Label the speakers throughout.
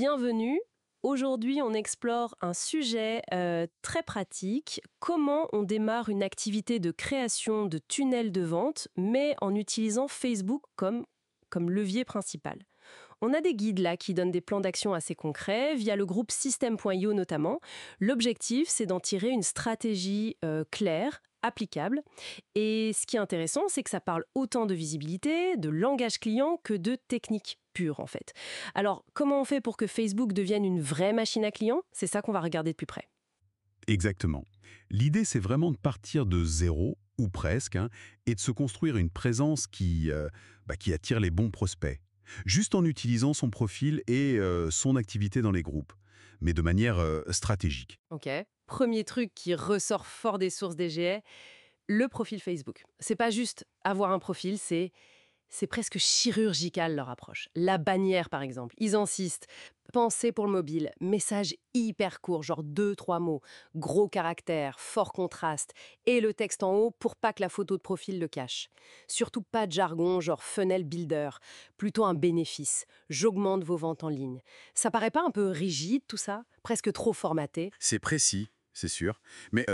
Speaker 1: Bienvenue. Aujourd'hui, on explore un sujet très pratique. Comment on démarre une activité de création de tunnels de vente, mais en utilisant Facebook comme levier principal. On a des guides là qui donnent des plans d'action assez concrets, via le groupe System.io notamment. L'objectif, c'est d'en tirer une stratégie claire, applicable. Et ce qui est intéressant, c'est que ça parle autant de visibilité, de langage client que de technique pure en fait. Alors, comment on fait pour que Facebook devienne une vraie machine à clients? C'est ça qu'on va regarder de plus près.
Speaker 2: Exactement. L'idée, c'est vraiment de partir de zéro, ou presque, hein, et de se construire une présence qui attire les bons prospects, juste en utilisant son profil et son activité dans les groupes, mais de manière stratégique.
Speaker 1: Ok. Premier truc qui ressort fort des sources DGA, le profil Facebook. C'est pas juste avoir un profil, c'est presque chirurgical leur approche. La bannière, par exemple, ils insistent. Pensez pour le mobile, message hyper court, genre deux, trois mots, gros caractères, fort contraste, et le texte en haut pour pas que la photo de profil le cache. Surtout pas de jargon, genre funnel builder, plutôt un bénéfice. J'augmente vos ventes en ligne. Ça paraît pas un peu rigide tout ça? Presque trop formaté?
Speaker 2: C'est précis, c'est sûr, mais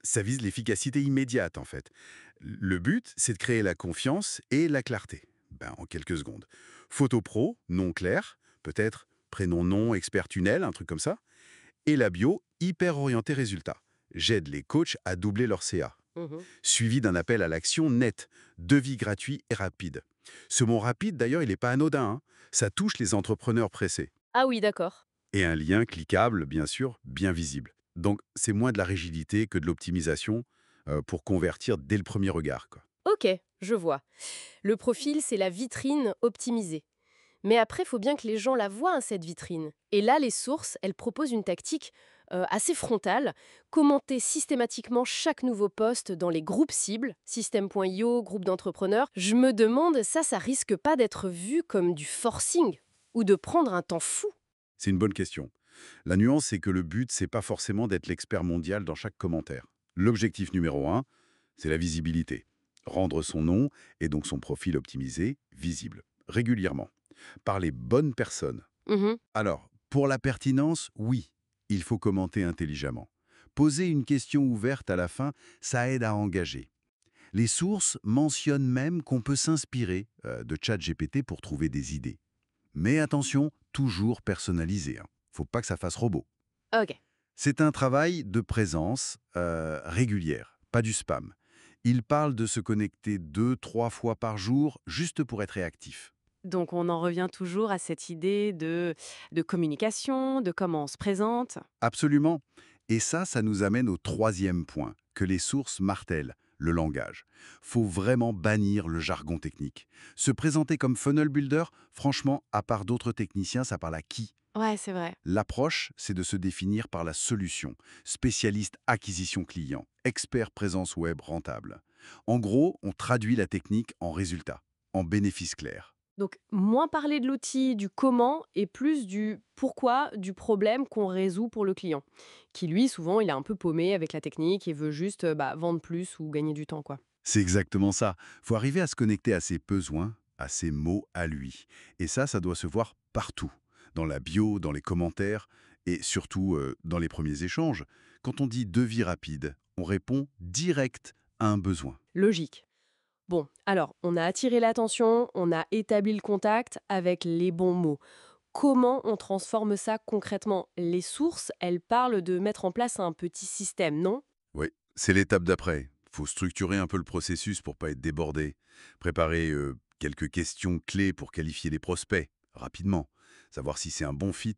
Speaker 2: ça vise l'efficacité immédiate, en fait. Le but, c'est de créer la confiance et la clarté. Ben, en quelques secondes. Photo pro, nom clair, peut-être prénom, nom, expert tunnel, un truc comme ça. Et la bio, hyper orientée résultat. J'aide les coachs à doubler leur CA.
Speaker 1: Mhm.
Speaker 2: Suivi d'un appel à l'action net, devis gratuit et rapide. Ce mot rapide, d'ailleurs, il n'est pas anodin, hein. Ça touche les entrepreneurs pressés.
Speaker 1: Ah oui, d'accord.
Speaker 2: Et un lien cliquable, bien sûr, bien visible. Donc, c'est moins de la rigidité que de l'optimisation pour convertir dès le premier regard, quoi.
Speaker 1: Ok, je vois. Le profil, c'est la vitrine optimisée. Mais après, il faut bien que les gens la voient, hein, cette vitrine. Et là, les sources, elles proposent une tactique assez frontale, commenter systématiquement chaque nouveau poste dans les groupes cibles, System.io, groupe d'entrepreneurs. Je me demande, ça risque pas d'être vu comme du forcing ou de prendre un temps fou.
Speaker 2: C'est une bonne question. La nuance, c'est que le but, c'est pas forcément d'être l'expert mondial dans chaque commentaire. L'objectif numéro un, c'est la visibilité. Rendre son nom et donc son profil optimisé visible, régulièrement, par les bonnes personnes.
Speaker 1: Mhm.
Speaker 2: Alors, pour la pertinence, oui, il faut commenter intelligemment. Poser une question ouverte à la fin, ça aide à engager. Les sources mentionnent même qu'on peut s'inspirer de ChatGPT pour trouver des idées. Mais attention, toujours personnalisé, hein. Faut pas que ça fasse robot.
Speaker 1: Ok.
Speaker 2: C'est un travail de présence régulière, pas du spam. Il parle de se connecter 2, 3 fois par jour, juste pour être réactif.
Speaker 1: Donc on en revient toujours à cette idée de communication, de comment on se présente.
Speaker 2: Absolument. Et ça nous amène au troisième point, que les sources martèlent, le langage. Faut vraiment bannir le jargon technique. Se présenter comme funnel builder, franchement, à part d'autres techniciens, ça parle à qui?
Speaker 1: Ouais, c'est vrai.
Speaker 2: L'approche, c'est de se définir par la solution. Spécialiste acquisition client, expert présence web rentable. En gros, on traduit la technique en résultat, en bénéfice clair.
Speaker 1: Donc, moins parler de l'outil, du comment, et plus du pourquoi, du problème qu'on résout pour le client. Qui, lui, souvent, il est un peu paumé avec la technique et veut juste vendre plus ou gagner du temps, quoi.
Speaker 2: C'est exactement ça. Faut arriver à se connecter à ses besoins, à ses mots à lui. Et ça doit se voir partout. Dans la bio, dans les commentaires et surtout dans les premiers échanges. Quand on dit devis rapide, on répond direct à un besoin.
Speaker 1: Logique. Bon, alors, on a attiré l'attention, on a établi le contact avec les bons mots. Comment on transforme ça concrètement? Les sources, elles parlent de mettre en place un petit système, non?
Speaker 2: Oui, c'est l'étape d'après. Faut structurer un peu le processus pour pas être débordé. Préparer quelques questions clés pour qualifier les prospects, rapidement. Savoir si c'est un bon fit,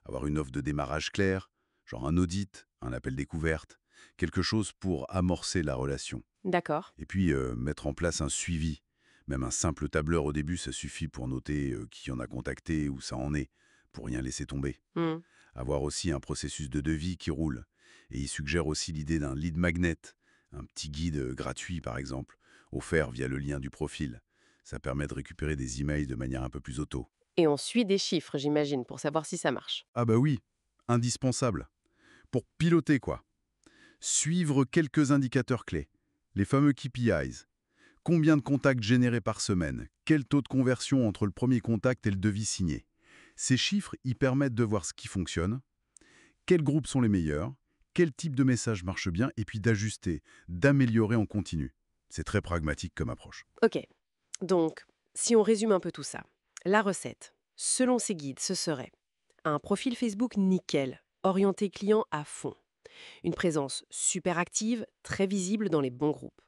Speaker 2: avoir une offre de démarrage claire, genre un audit, un appel découverte, quelque chose pour amorcer la relation.
Speaker 1: D'accord.
Speaker 2: Et puis, mettre en place un suivi. Même un simple tableur au début, ça suffit pour noter qui en a contacté, où ça en est, pour rien laisser tomber.
Speaker 1: Hmm.
Speaker 2: Avoir aussi un processus de devis qui roule. Et il suggère aussi l'idée d'un lead magnet, un petit guide gratuit par exemple, offert via le lien du profil. Ça permet de récupérer des emails de manière un peu plus auto.
Speaker 1: Et on suit des chiffres, j'imagine, pour savoir si ça marche.
Speaker 2: Ah bah oui, indispensable. Pour piloter quoi. Suivre quelques indicateurs clés. Les fameux KPIs. Combien de contacts générés par semaine? Quel taux de conversion entre le premier contact et le devis signé? Ces chiffres, ils permettent de voir ce qui fonctionne, quels groupes sont les meilleurs, quel type de message marche bien, et puis d'ajuster, d'améliorer en continu. C'est très pragmatique comme approche.
Speaker 1: Ok, donc si on résume un peu tout ça, la recette, selon ces guides, ce serait un profil Facebook nickel, orienté client à fond, une présence super active, très visible dans les bons groupes,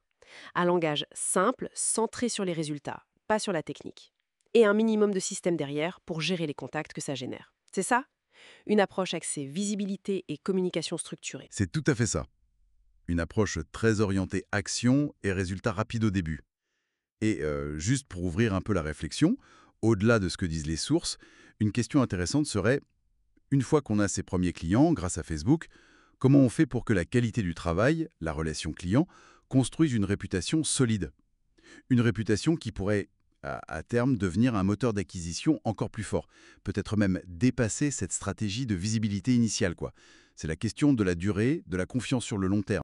Speaker 1: un langage simple, centré sur les résultats, pas sur la technique, et un minimum de système derrière pour gérer les contacts que ça génère. C'est ça? Une approche axée visibilité et communication structurée.
Speaker 2: C'est tout à fait ça. Une approche très orientée action et résultats rapides au début. Et juste pour ouvrir un peu la réflexion, au-delà de ce que disent les sources, une question intéressante serait, une fois qu'on a ses premiers clients grâce à Facebook, comment on fait pour que la qualité du travail, la relation client, construise une réputation solide? Une réputation qui pourrait, à terme, devenir un moteur d'acquisition encore plus fort. Peut-être même dépasser cette stratégie de visibilité initiale, quoi. C'est la question de la durée, de la confiance sur le long terme.